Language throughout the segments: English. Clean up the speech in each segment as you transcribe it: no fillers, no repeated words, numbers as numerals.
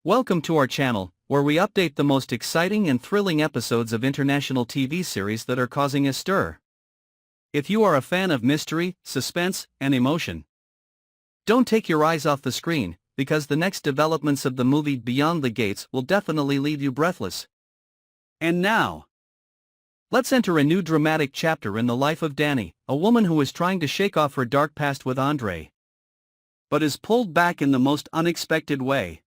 Welcome to our channel, where we update the most exciting and thrilling episodes of international TV series that are causing a stir. If you are a fan of mystery, suspense, and emotion, don't take your eyes off the screen, because the next developments of the movie Beyond the Gates will definitely leave you breathless. And now, let's enter a new dramatic chapter in the life of Dani, a woman who is trying to shake off her dark past with Andre, but is pulled back in the most unexpected way.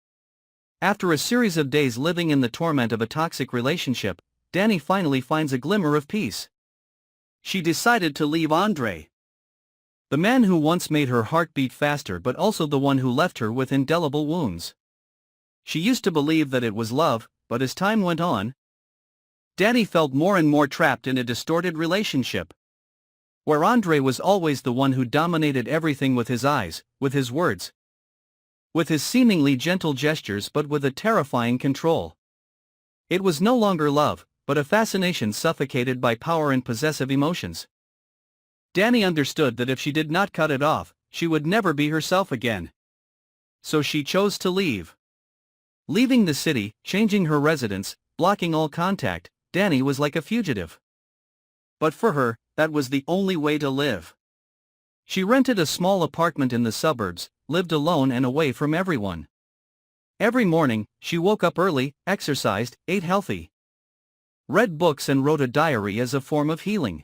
After a series of days living in the torment of a toxic relationship, Dani finally finds a glimmer of peace. She decided to leave Andre, the man who once made her heart beat faster, but also the one who left her with indelible wounds. She used to believe that it was love, but as time went on, Dani felt more and more trapped in a distorted relationship, where Andre was always the one who dominated everything with his eyes, with his words, with his seemingly gentle gestures, but with a terrifying control. It was no longer love, but a fascination suffocated by power and possessive emotions. Dani understood that if she did not cut it off, she would never be herself again. So she chose to leave. Leaving the city, changing her residence, blocking all contact, Dani was like a fugitive. But for her, that was the only way to live. She rented a small apartment in the suburbs, lived alone and away from everyone. Every morning, she woke up early, exercised, ate healthy, read books and wrote a diary as a form of healing.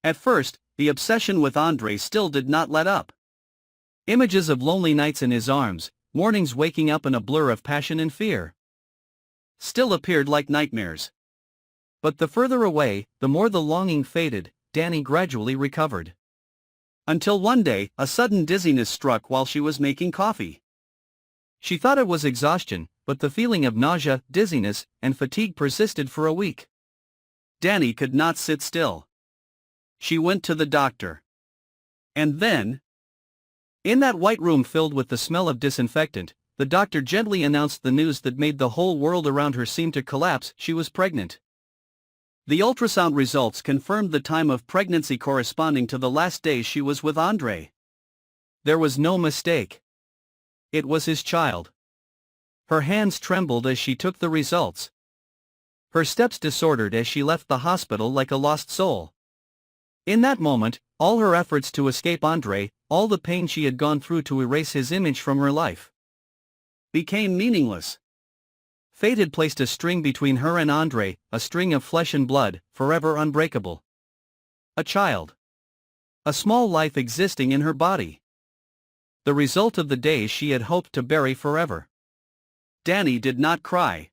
At first, the obsession with Andre still did not let up. Images of lonely nights in his arms, mornings waking up in a blur of passion and fear, still appeared like nightmares. But the further away, the more the longing faded. Dani gradually recovered. Until one day, a sudden dizziness struck while she was making coffee. She thought it was exhaustion, but the feeling of nausea, dizziness, and fatigue persisted for a week. Dani could not sit still. She went to the doctor. And then, in that white room filled with the smell of disinfectant, the doctor gently announced the news that made the whole world around her seem to collapse: she was pregnant. The ultrasound results confirmed the time of pregnancy corresponding to the last days she was with Andre. There was no mistake. It was his child. Her hands trembled as she took the results. Her steps disordered as she left the hospital like a lost soul. In that moment, all her efforts to escape Andre, all the pain she had gone through to erase his image from her life, became meaningless. Fate had placed a string between her and Andre, a string of flesh and blood, forever unbreakable. A child. A small life existing in her body. The result of the days she had hoped to bury forever. Dani did not cry.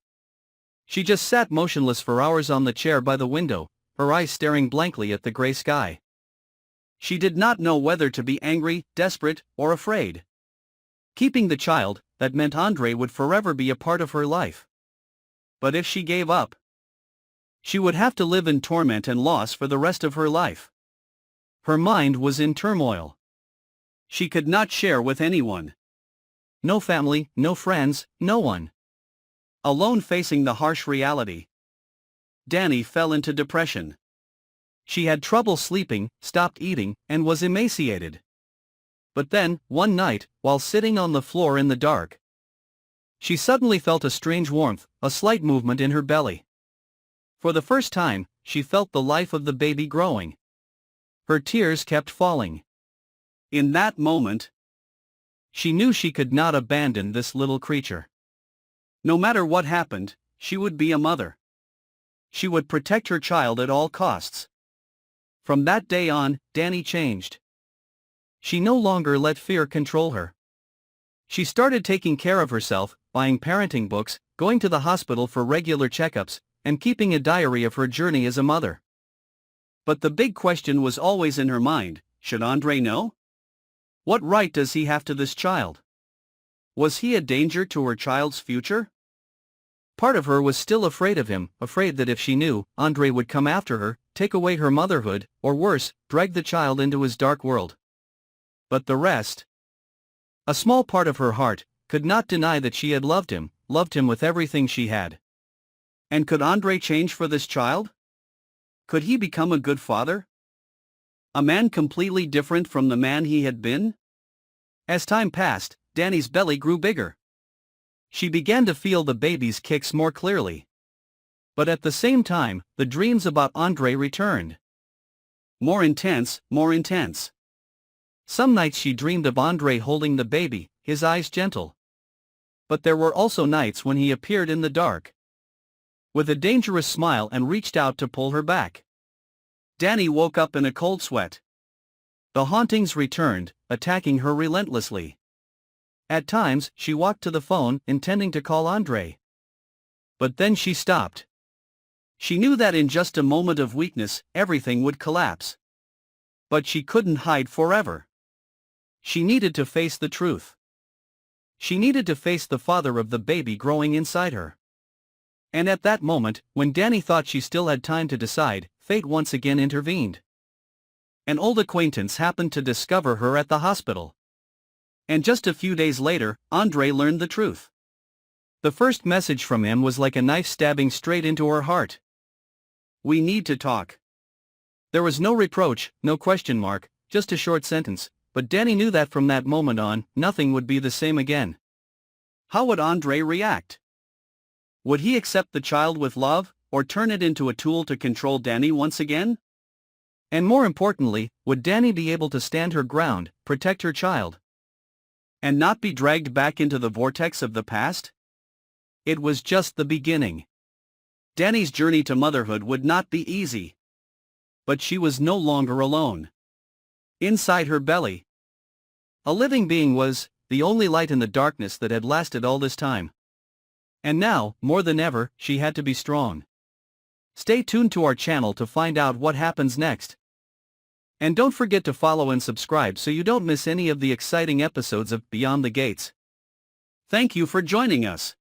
She just sat motionless for hours on the chair by the window, her eyes staring blankly at the gray sky. She did not know whether to be angry, desperate, or afraid. Keeping the child, that meant Andre would forever be a part of her life. But if she gave up, she would have to live in torment and loss for the rest of her life. Her mind was in turmoil. She could not share with anyone. No family, no friends, no one. Alone facing the harsh reality, Dani fell into depression. She had trouble sleeping, stopped eating, and was emaciated. But then, one night, while sitting on the floor in the dark, she suddenly felt a strange warmth, a slight movement in her belly. For the first time, she felt the life of the baby growing. Her tears kept falling. In that moment, she knew she could not abandon this little creature. No matter what happened, she would be a mother. She would protect her child at all costs. From that day on, Dani changed. She no longer let fear control her. She started taking care of herself, buying parenting books, going to the hospital for regular checkups, and keeping a diary of her journey as a mother. But the big question was always in her mind: should Andre know? What right does he have to this child? Was he a danger to her child's future? Part of her was still afraid of him, afraid that if she knew, Andre would come after her, take away her motherhood, or worse, drag the child into his dark world. But the rest, a small part of her heart, could not deny that she had loved him with everything she had. And could Andre change for this child? Could he become a good father? A man completely different from the man he had been? As time passed, Dani's belly grew bigger. She began to feel the baby's kicks more clearly. But at the same time, the dreams about Andre returned. More intense, more intense. Some nights she dreamed of Andre holding the baby, his eyes gentle. But there were also nights when he appeared in the dark with a dangerous smile and reached out to pull her back. Dani woke up in a cold sweat. The hauntings returned, attacking her relentlessly. At times, she walked to the phone, intending to call Andre. But then she stopped. She knew that in just a moment of weakness, everything would collapse. But she couldn't hide forever. She needed to face the truth. She needed to face the father of the baby growing inside her. And at that moment, when Dani thought she still had time to decide, fate once again intervened. An old acquaintance happened to discover her at the hospital. And just a few days later, Andre learned the truth. The first message from him was like a knife stabbing straight into her heart. "We need to talk." There was no reproach, no question mark, just a short sentence, but Dani knew that from that moment on, nothing would be the same again. How would Andre react? Would he accept the child with love, or turn it into a tool to control Dani once again? And more importantly, would Dani be able to stand her ground, protect her child, and not be dragged back into the vortex of the past? It was just the beginning. Dani's journey to motherhood would not be easy. But she was no longer alone. Inside her belly, a living being was the only light in the darkness that had lasted all this time. And now, more than ever, she had to be strong. Stay tuned to our channel to find out what happens next. And don't forget to follow and subscribe so you don't miss any of the exciting episodes of Beyond the Gates. Thank you for joining us.